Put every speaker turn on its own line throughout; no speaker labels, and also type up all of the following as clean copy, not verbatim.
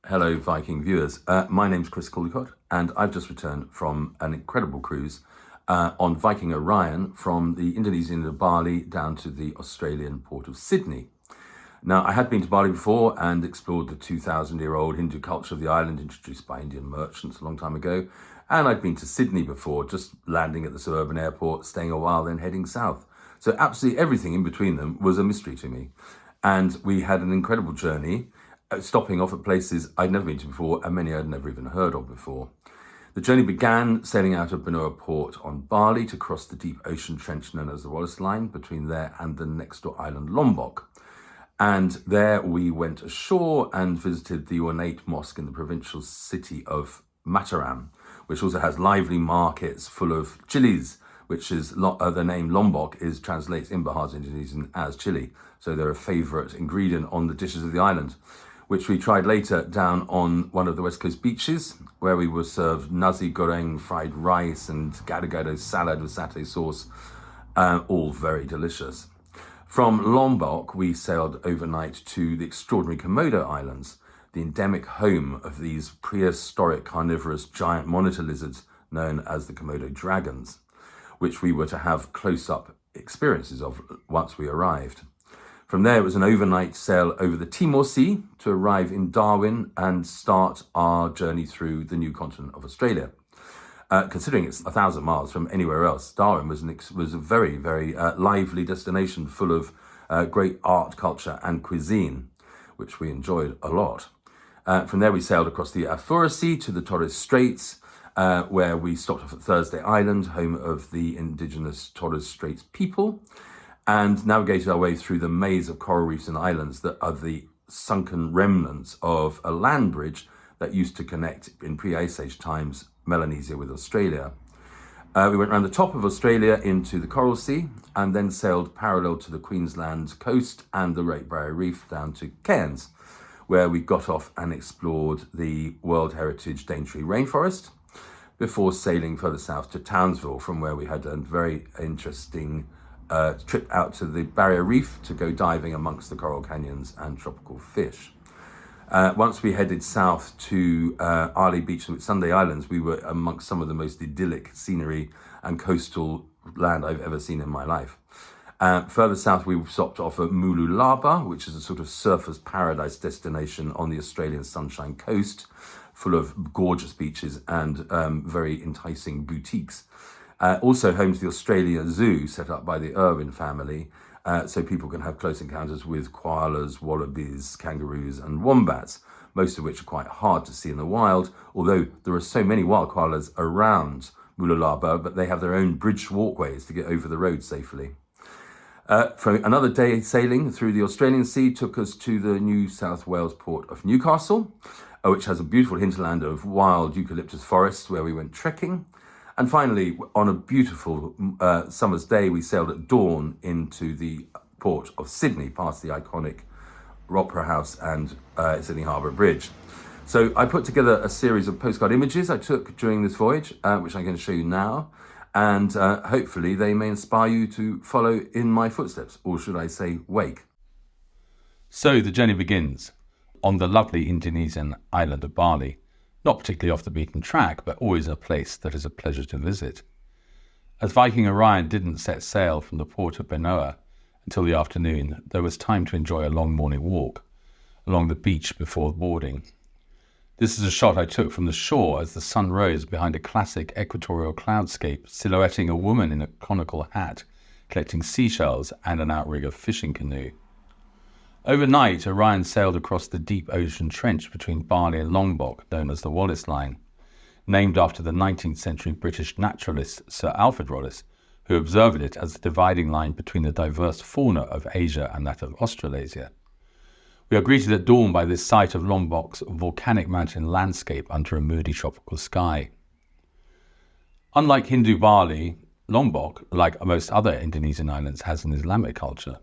Hello, Viking viewers. My name's Chris Caldicott, and I've just returned from an incredible cruise on Viking Orion from the Indonesian of Bali down to the Australian port of Sydney. Now, I had been to Bali before and explored the 2,000-year-old Hindu culture of the island introduced by Indian merchants a long time ago. And I'd been to Sydney before, just landing at the suburban airport, staying a while, then heading south. So absolutely everything in between them was a mystery to me. And we had an incredible journey, stopping off at places I'd never been to before and many I'd never even heard of before. The journey began sailing out of Benoa port on Bali to cross the deep ocean trench known as the Wallace Line between there and the next door island Lombok. And there we went ashore and visited the ornate mosque in the provincial city of Mataram, which also has lively markets full of chilies, which is the name Lombok translates in Bahasa Indonesian as chili. So they're a favourite ingredient on the dishes of the island, which we tried later down on one of the West Coast beaches, where we were served nasi goreng, fried rice, and gado-gado salad with satay sauce, all very delicious. From Lombok, we sailed overnight to the extraordinary Komodo Islands, the endemic home of these prehistoric carnivorous giant monitor lizards known as the Komodo dragons, which we were to have close-up experiences of once we arrived. From there, it was an overnight sail over the Timor Sea to arrive in Darwin and start our journey through the new continent of Australia. Considering it's 1,000 miles from anywhere else, Darwin was a very, very lively destination full of great art, culture and cuisine, which we enjoyed a lot. From there, we sailed across the Afura Sea to the Torres Straits, where we stopped off at Thursday Island, home of the indigenous Torres Straits people, and navigated our way through the maze of coral reefs and islands that are the sunken remnants of a land bridge that used to connect in pre-Ice Age times Melanesia with Australia. We went around the top of Australia into the Coral Sea and then sailed parallel to the Queensland coast and the Great Barrier Reef down to Cairns, where we got off and explored the World Heritage Daintree Rainforest before sailing further south to Townsville, from where we had a very interesting trip out to the Barrier Reef to go diving amongst the coral canyons and tropical fish. Once we headed south to Arley Beach and Sunday Islands, we were amongst some of the most idyllic scenery and coastal land I've ever seen in my life. Further south, we stopped off at Mululaba, which is a sort of surfer's paradise destination on the Australian Sunshine Coast, full of gorgeous beaches and very enticing boutiques. Also home to the Australia Zoo, set up by the Irwin family, so people can have close encounters with koalas, wallabies, kangaroos and wombats, most of which are quite hard to see in the wild, although there are so many wild koalas around Mululaba, but they have their own bridge walkways to get over the road safely. For another day sailing through the Australian Sea took us to the New South Wales port of Newcastle, which has a beautiful hinterland of wild eucalyptus forests where we went trekking. And finally, on a beautiful summer's day, we sailed at dawn into the port of Sydney, past the iconic Opera House and Sydney Harbour Bridge. So I put together a series of postcard images I took during this voyage, which I'm going to show you now. And hopefully they may inspire you to follow in my footsteps, or should I say, wake.
So the journey begins on the lovely Indonesian island of Bali. Not particularly off the beaten track, but always a place that is a pleasure to visit. As Viking Orion didn't set sail from the port of Benoa until the afternoon, there was time to enjoy a long morning walk along the beach before boarding. This is a shot I took from the shore as the sun rose behind a classic equatorial cloudscape, silhouetting a woman in a conical hat collecting seashells and an outrigger fishing canoe. Overnight, Orion sailed across the deep ocean trench between Bali and Lombok, known as the Wallace Line, named after the 19th century British naturalist Sir Alfred Wallace, who observed it as the dividing line between the diverse fauna of Asia and that of Australasia. We are greeted at dawn by this sight of Lombok's volcanic mountain landscape under a moody tropical sky. Unlike Hindu Bali, Lombok, like most other Indonesian islands, has an Islamic culture.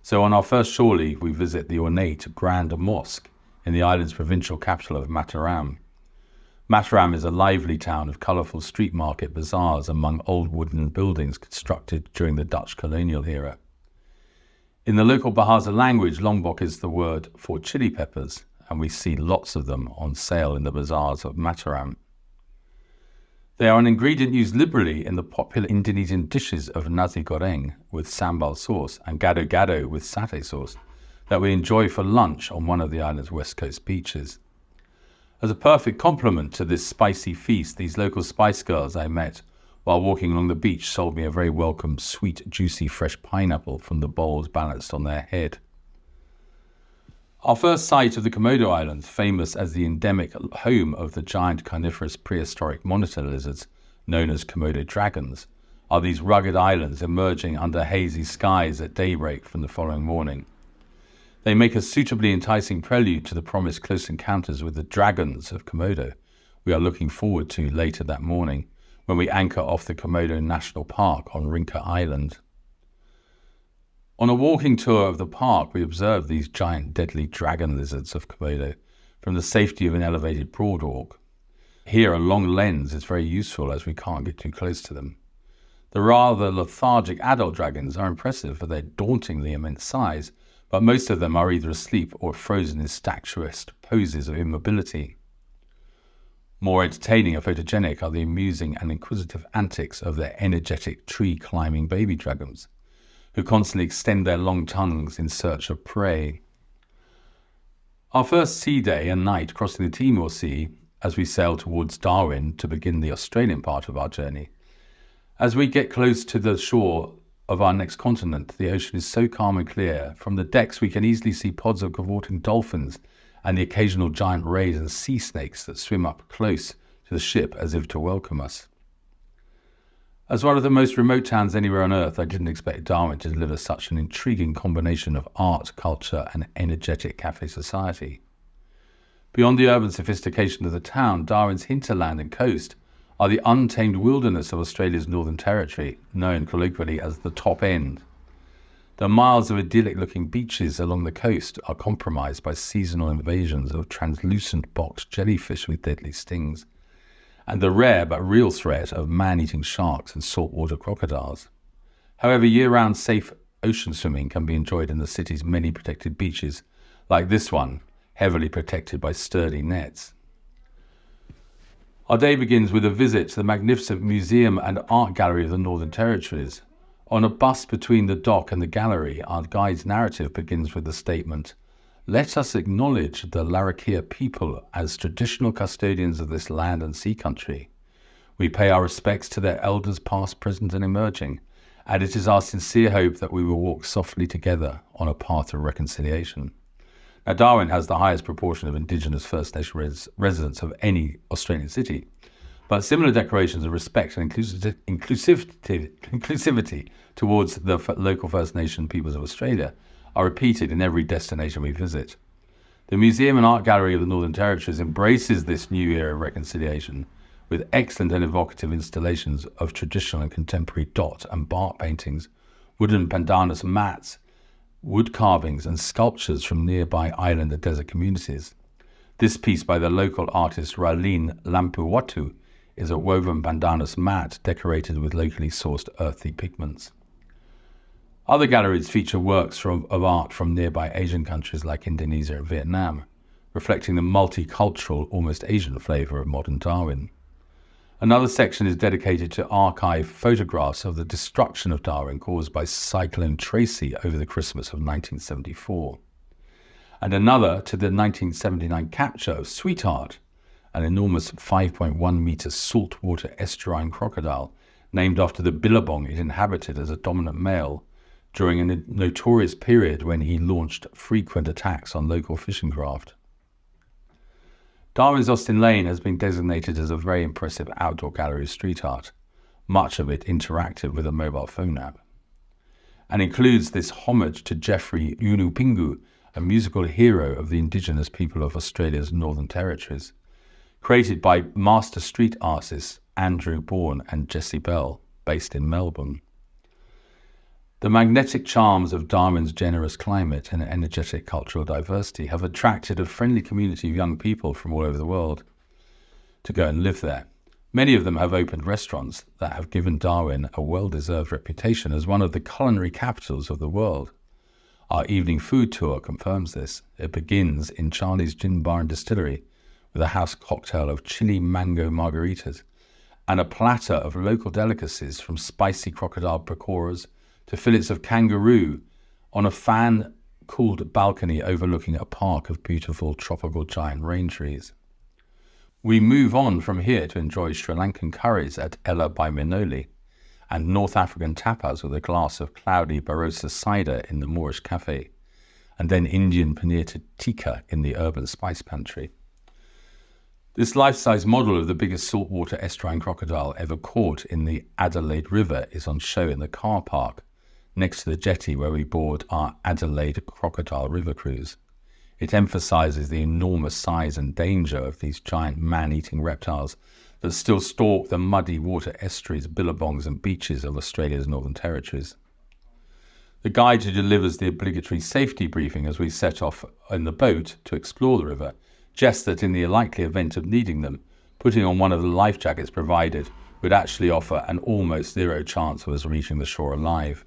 So on our first shore leave, we visit the ornate Grand Mosque in the island's provincial capital of Mataram. Mataram is a lively town of colourful street market bazaars among old wooden buildings constructed during the Dutch colonial era. In the local Bahasa language, Lombok is the word for chili peppers, and we see lots of them on sale in the bazaars of Mataram. They are an ingredient used liberally in the popular Indonesian dishes of nasi goreng with sambal sauce and gado-gado with satay sauce that we enjoy for lunch on one of the island's west coast beaches. As a perfect complement to this spicy feast, these local spice girls I met while walking along the beach sold me a very welcome, sweet, juicy, fresh pineapple from the bowls balanced on their head. Our first sight of the Komodo Islands, famous as the endemic home of the giant carnivorous prehistoric monitor lizards known as Komodo dragons, are these rugged islands emerging under hazy skies at daybreak from the following morning. They make a suitably enticing prelude to the promised close encounters with the dragons of Komodo we are looking forward to later that morning when we anchor off the Komodo National Park on Rinca Island. On a walking tour of the park, we observe these giant deadly dragon lizards of Komodo from the safety of an elevated boardwalk. Here, a long lens is very useful as we can't get too close to them. The rather lethargic adult dragons are impressive for their dauntingly immense size, but most of them are either asleep or frozen in statuesque poses of immobility. More entertaining and photogenic are the amusing and inquisitive antics of their energetic tree-climbing baby dragons, who constantly extend their long tongues in search of prey. Our first sea day and night crossing the Timor Sea as we sail towards Darwin to begin the Australian part of our journey. As we get close to the shore of our next continent, the ocean is so calm and clear. From the decks we can easily see pods of cavorting dolphins and the occasional giant rays and sea snakes that swim up close to the ship as if to welcome us. As one of the most remote towns anywhere on Earth, I didn't expect Darwin to deliver such an intriguing combination of art, culture, and energetic cafe society. Beyond the urban sophistication of the town, Darwin's hinterland and coast are the untamed wilderness of Australia's Northern Territory, known colloquially as the Top End. The miles of idyllic-looking beaches along the coast are compromised by seasonal invasions of translucent box jellyfish with deadly stings, and the rare but real threat of man-eating sharks and saltwater crocodiles. However, year-round safe ocean swimming can be enjoyed in the city's many protected beaches, like this one, heavily protected by sturdy nets. Our day begins with a visit to the magnificent museum and art gallery of the Northern Territories. On a bus between the dock and the gallery, our guide's narrative begins with the statement, "Let us acknowledge the Larrakia people as traditional custodians of this land and sea country. We pay our respects to their elders past, present and emerging, and it is our sincere hope that we will walk softly together on a path of reconciliation." Now, Darwin has the highest proportion of Indigenous First Nation residents of any Australian city, but similar declarations of respect and inclusivity towards the local First Nation peoples of Australia are repeated in every destination we visit. The Museum and Art Gallery of the Northern Territories embraces this new era of reconciliation with excellent and evocative installations of traditional and contemporary dot and bark paintings, wooden pandanus mats, wood carvings and sculptures from nearby island and desert communities. This piece by the local artist Raline Lampuwatu is a woven pandanus mat decorated with locally sourced earthy pigments. Other galleries feature works of art from nearby Asian countries like Indonesia and Vietnam, reflecting the multicultural, almost Asian flavour of modern Darwin. Another section is dedicated to archive photographs of the destruction of Darwin caused by Cyclone Tracy over the Christmas of 1974. And another to the 1979 capture of Sweetheart, an enormous 5.1 metre saltwater estuarine crocodile named after the billabong it inhabited as a dominant male during a notorious period when he launched frequent attacks on local fishing craft. Darwin's Austin Lane has been designated as a very impressive outdoor gallery of street art, much of it interactive with a mobile phone app, and includes this homage to Geoffrey Unupingu, a musical hero of the Indigenous people of Australia's Northern Territories, created by master street artists Andrew Bourne and Jessie Bell, based in Melbourne. The magnetic charms of Darwin's generous climate and energetic cultural diversity have attracted a friendly community of young people from all over the world to go and live there. Many of them have opened restaurants that have given Darwin a well-deserved reputation as one of the culinary capitals of the world. Our evening food tour confirms this. It begins in Charlie's Gin Bar and Distillery with a house cocktail of chili mango margaritas and a platter of local delicacies from spicy crocodile pakoras to fillets of kangaroo on a fan-cooled balcony overlooking a park of beautiful tropical giant rain trees. We move on from here to enjoy Sri Lankan curries at Ella by Minoli and North African tapas with a glass of cloudy Barossa cider in the Moorish cafe, and then Indian paneer tikka in the urban spice pantry. This life-size model of the biggest saltwater estuarine crocodile ever caught in the Adelaide River is on show in the car park next to the jetty where we board our Adelaide Crocodile River cruise. It emphasises the enormous size and danger of these giant man-eating reptiles that still stalk the muddy water estuaries, billabongs and beaches of Australia's Northern Territories. The guide who delivers the obligatory safety briefing as we set off in the boat to explore the river suggests that in the likely event of needing them, putting on one of the life jackets provided would actually offer an almost zero chance of us reaching the shore alive.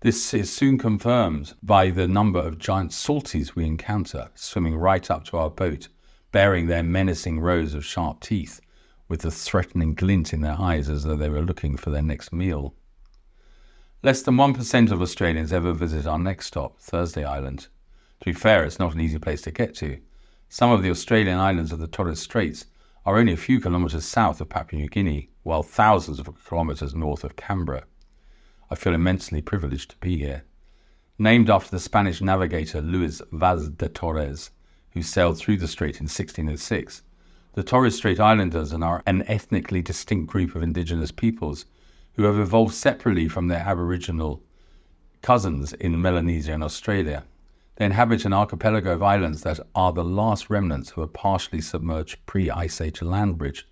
This is soon confirmed by the number of giant salties we encounter, swimming right up to our boat, bearing their menacing rows of sharp teeth, with the threatening glint in their eyes as though they were looking for their next meal. Less than 1% of Australians ever visit our next stop, Thursday Island. To be fair, it's not an easy place to get to. Some of the Australian islands of the Torres Straits are only a few kilometres south of Papua New Guinea, while thousands of kilometres north of Canberra. I feel immensely privileged to be here. Named after the Spanish navigator Luis Vaz de Torres, who sailed through the strait in 1606, the Torres Strait Islanders are an ethnically distinct group of indigenous peoples who have evolved separately from their aboriginal cousins in Melanesia and Australia. They inhabit an archipelago of islands that are the last remnants of a partially submerged pre-Ice Age land bridge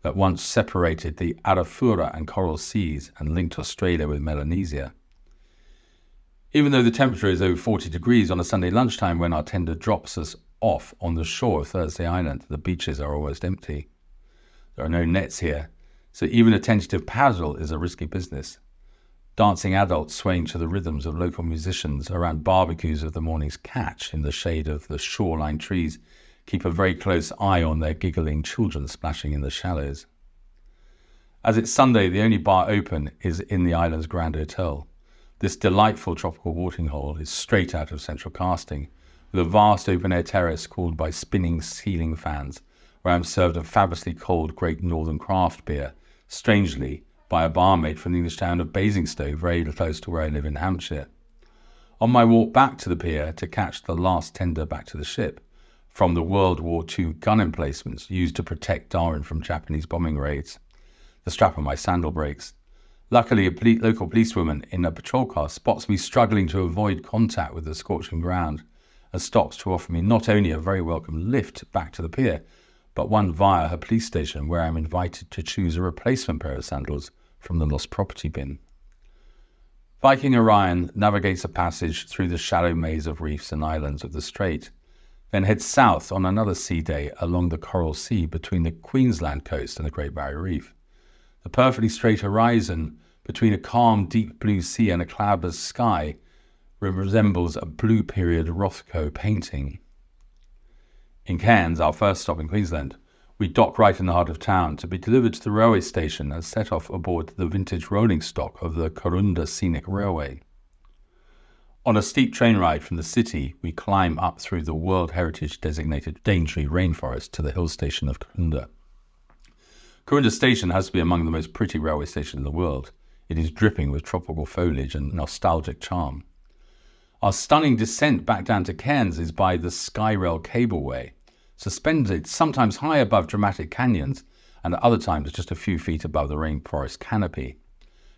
that once separated the Arafura and Coral Seas and linked Australia with Melanesia. Even though the temperature is over 40 degrees on a Sunday lunchtime when our tender drops us off on the shore of Thursday Island, the beaches are almost empty. There are no nets here, so even a tentative paddle is a risky business. Dancing adults swaying to the rhythms of local musicians around barbecues of the morning's catch in the shade of the shoreline trees keep a very close eye on their giggling children splashing in the shallows. As it's Sunday, the only bar open is in the island's Grand Hotel. This delightful tropical watering hole is straight out of central casting, with a vast open-air terrace cooled by spinning ceiling fans, where I'm served a fabulously cold Great Northern craft beer, strangely, by a barmaid from the English town of Basingstoke, very close to where I live in Hampshire. On my walk back to the pier to catch the last tender back to the ship, from the World War II gun emplacements used to protect Darwin from Japanese bombing raids, the strap on my sandal breaks. Luckily, a local policewoman in a patrol car spots me struggling to avoid contact with the scorching ground and stops to offer me not only a very welcome lift back to the pier, but one via her police station where I'm invited to choose a replacement pair of sandals from the lost property bin. Viking Orion navigates a passage through the shallow maze of reefs and islands of the strait, then heads south on another sea day along the Coral Sea between the Queensland coast and the Great Barrier Reef. The perfectly straight horizon between a calm, deep blue sea and a cloudless sky resembles a blue period Rothko painting. In Cairns, our first stop in Queensland, we dock right in the heart of town to be delivered to the railway station and set off aboard the vintage rolling stock of the Corunda Scenic Railway. On a steep train ride from the city, we climb up through the World Heritage designated Daintree rainforest to the hill station of Corunda. Corunda Station has to be among the most pretty railway stations in the world. It is dripping with tropical foliage and nostalgic charm. Our stunning descent back down to Cairns is by the Skyrail cableway, suspended sometimes high above dramatic canyons and at other times just a few feet above the rainforest canopy.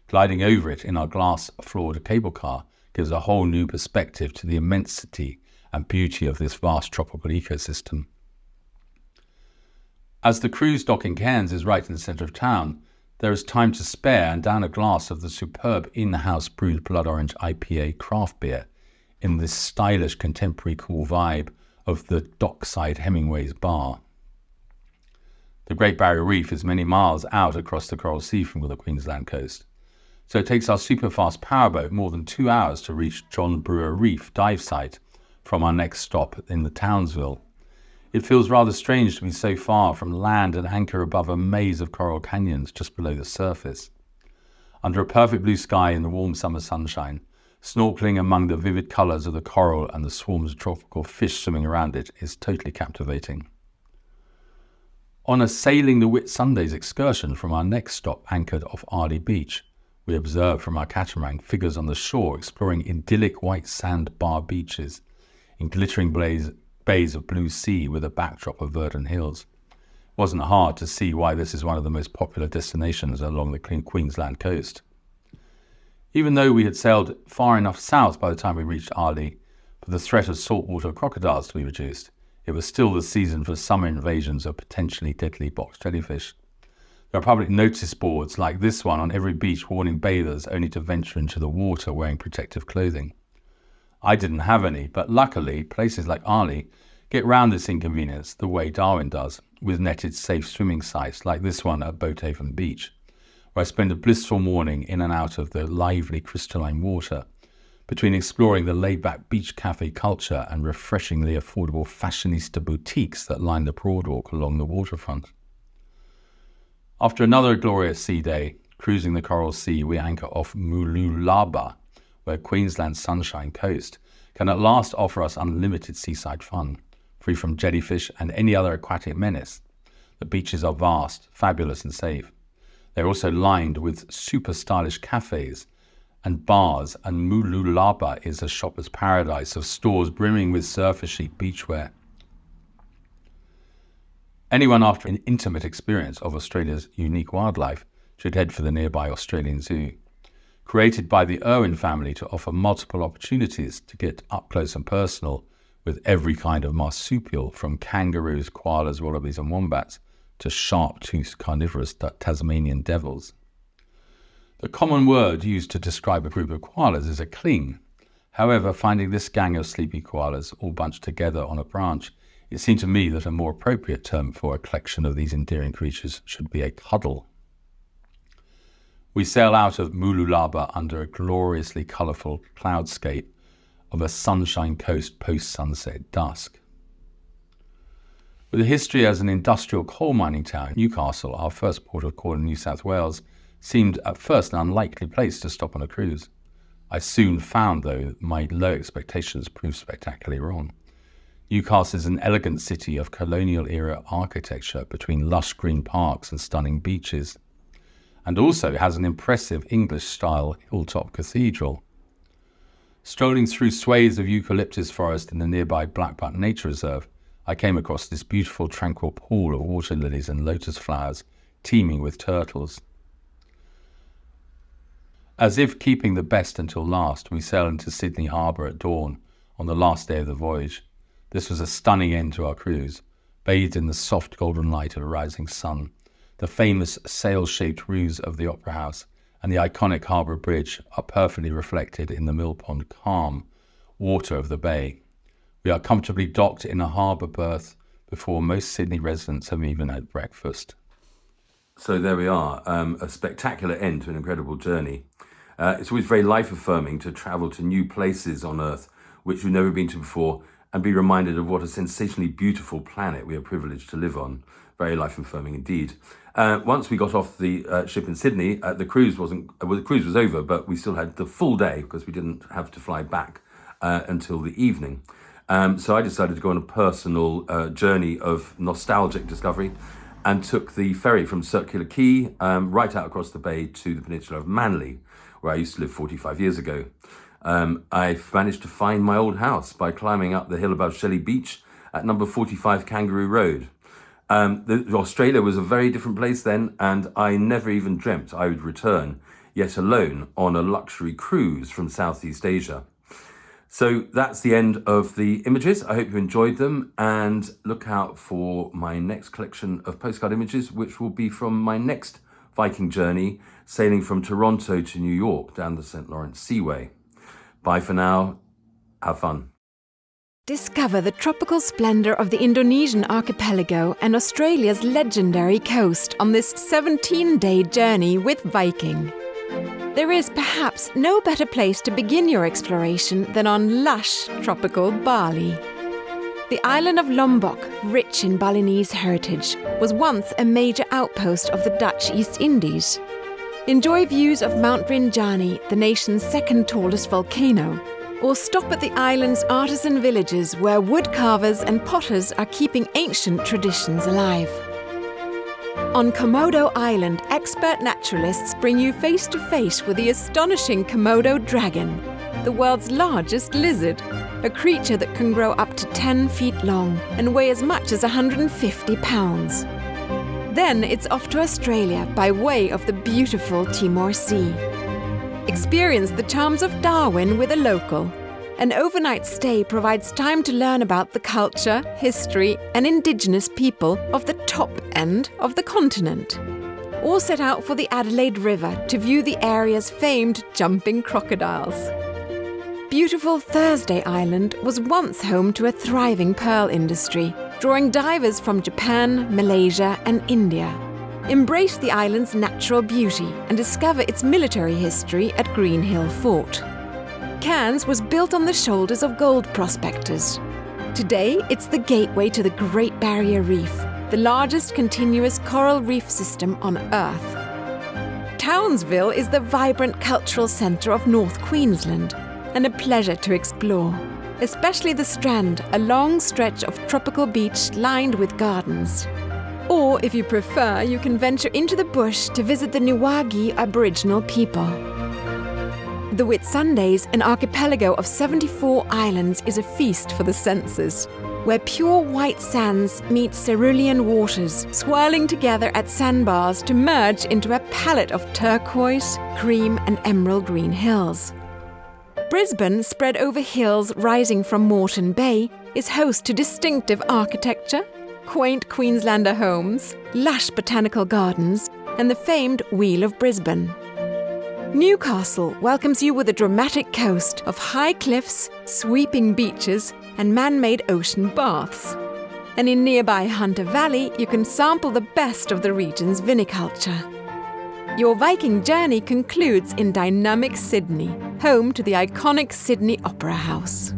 Gliding over it in our glass-floored cable car gives a whole new perspective to the immensity and beauty of this vast tropical ecosystem. As the cruise dock in Cairns is right in the centre of town, there is time to spare and down a glass of the superb in-house brewed blood orange IPA craft beer in this stylish contemporary cool vibe of the dockside Hemingway's bar. The Great Barrier Reef is many miles out across the Coral Sea from the Queensland coast. So it takes our super-fast powerboat more than 2 hours to reach John Brewer Reef dive site from our next stop in the Townsville. It feels rather strange to be so far from land and anchor above a maze of coral canyons just below the surface. Under a perfect blue sky in the warm summer sunshine, snorkeling among the vivid colours of the coral and the swarms of tropical fish swimming around it is totally captivating. On a Sailing the Whitsundays excursion from our next stop anchored off Arley Beach, we observed from our catamaran figures on the shore exploring idyllic white sand bar beaches in glittering bays of blue sea with a backdrop of verdant hills. It wasn't hard to see why this is one of the most popular destinations along the Queensland coast. Even though we had sailed far enough south by the time we reached Arley for the threat of saltwater crocodiles to be reduced, it was still the season for summer invasions of potentially deadly box jellyfish. There are public notice boards like this one on every beach warning bathers only to venture into the water wearing protective clothing. I didn't have any, but luckily places like Arley get round this inconvenience the way Darwin does, with netted safe swimming sites like this one at Boathaven Beach, where I spend a blissful morning in and out of the lively crystalline water, between exploring the laid-back beach cafe culture and refreshingly affordable fashionista boutiques that line the boardwalk along the waterfront. After another glorious sea day, cruising the Coral Sea, we anchor off Mooloolaba, where Queensland's Sunshine Coast can at last offer us unlimited seaside fun, free from jellyfish and any other aquatic menace. The beaches are vast, fabulous and safe. They're also lined with super stylish cafes and bars, and Mooloolaba is a shopper's paradise of stores brimming with surfer chic beachwear. Anyone after an intimate experience of Australia's unique wildlife should head for the nearby Australian Zoo. Created by the Irwin family to offer multiple opportunities to get up close and personal with every kind of marsupial, from kangaroos, koalas, wallabies and wombats to sharp-toothed carnivorous Tasmanian devils. The common word used to describe a group of koalas is a cling. However, finding this gang of sleepy koalas all bunched together on a branch, it seemed to me that a more appropriate term for a collection of these endearing creatures should be a cuddle. We sail out of Mooloolaba under a gloriously colourful cloudscape of a Sunshine Coast post-sunset dusk. With a history as an industrial coal mining town, Newcastle, our first port of call in New South Wales, seemed at first an unlikely place to stop on a cruise. I soon found, though, my low expectations proved spectacularly wrong. Newcastle is an elegant city of colonial-era architecture between lush green parks and stunning beaches, and also has an impressive English-style hilltop cathedral. Strolling through swathes of eucalyptus forest in the nearby Blackbutt Nature Reserve, I came across this beautiful tranquil pool of water lilies and lotus flowers teeming with turtles. As if keeping the best until last, we sailed into Sydney Harbour at dawn on the last day of the voyage. This was a stunning end to our cruise, bathed in the soft golden light of a rising sun. The famous sail-shaped roofs of the Opera House and the iconic Harbour Bridge are perfectly reflected in the mill pond calm water of the bay. We are comfortably docked in a harbour berth before most Sydney residents have even had breakfast.
So there we are, a spectacular end to an incredible journey. It's always very life-affirming to travel to new places on Earth, which we've never been to before, and be reminded of what a sensationally beautiful planet we are privileged to live on. Very life-affirming indeed. Once we got off the ship in Sydney, the cruise was over, but we still had the full day because we didn't have to fly back until the evening. So I decided to go on a personal journey of nostalgic discovery and took the ferry from Circular Quay right out across the bay to the peninsula of Manly, where I used to live 45 years ago. I managed to find my old house by climbing up the hill above Shelley Beach at number 45 Kangaroo Road. Australia was a very different place then, and I never even dreamt I would return, yet alone, on a luxury cruise from Southeast Asia. So that's the end of the images. I hope you enjoyed them, and look out for my next collection of postcard images, which will be from my next Viking journey, sailing from Toronto to New York down the St. Lawrence Seaway. Bye for now. Have fun.
Discover the tropical splendor of the Indonesian archipelago and Australia's legendary coast on this 17-day journey with Viking. There is perhaps no better place to begin your exploration than on lush, tropical Bali. The island of Lombok, rich in Balinese heritage, was once a major outpost of the Dutch East Indies. Enjoy views of Mount Rinjani, the nation's second tallest volcano, or stop at the island's artisan villages where woodcarvers and potters are keeping ancient traditions alive. On Komodo Island, expert naturalists bring you face to face with the astonishing Komodo dragon, the world's largest lizard, a creature that can grow up to 10 feet long and weigh as much as 150 pounds. Then it's off to Australia by way of the beautiful Timor Sea. Experience the charms of Darwin with a local. An overnight stay provides time to learn about the culture, history, and indigenous people of the top end of the continent. Or set out for the Adelaide River to view the area's famed jumping crocodiles. Beautiful Thursday Island was once home to a thriving pearl industry, drawing divers from Japan, Malaysia, and India. Embrace the island's natural beauty and discover its military history at Green Hill Fort. Cairns was built on the shoulders of gold prospectors. Today, it's the gateway to the Great Barrier Reef, the largest continuous coral reef system on Earth. Townsville is the vibrant cultural centre of North Queensland, and a pleasure to explore, especially the Strand, a long stretch of tropical beach lined with gardens. Or, if you prefer, you can venture into the bush to visit the Niwagi Aboriginal people. The Whitsundays, an archipelago of 74 islands, is a feast for the senses, where pure white sands meet cerulean waters, swirling together at sandbars to merge into a palette of turquoise, cream, and emerald green hills. Brisbane, spread over hills rising from Moreton Bay, is host to distinctive architecture, quaint Queenslander homes, lush botanical gardens, and the famed Wheel of Brisbane. Newcastle welcomes you with a dramatic coast of high cliffs, sweeping beaches, and man-made ocean baths. And in nearby Hunter Valley, you can sample the best of the region's viniculture. Your Viking journey concludes in dynamic Sydney, home to the iconic Sydney Opera House.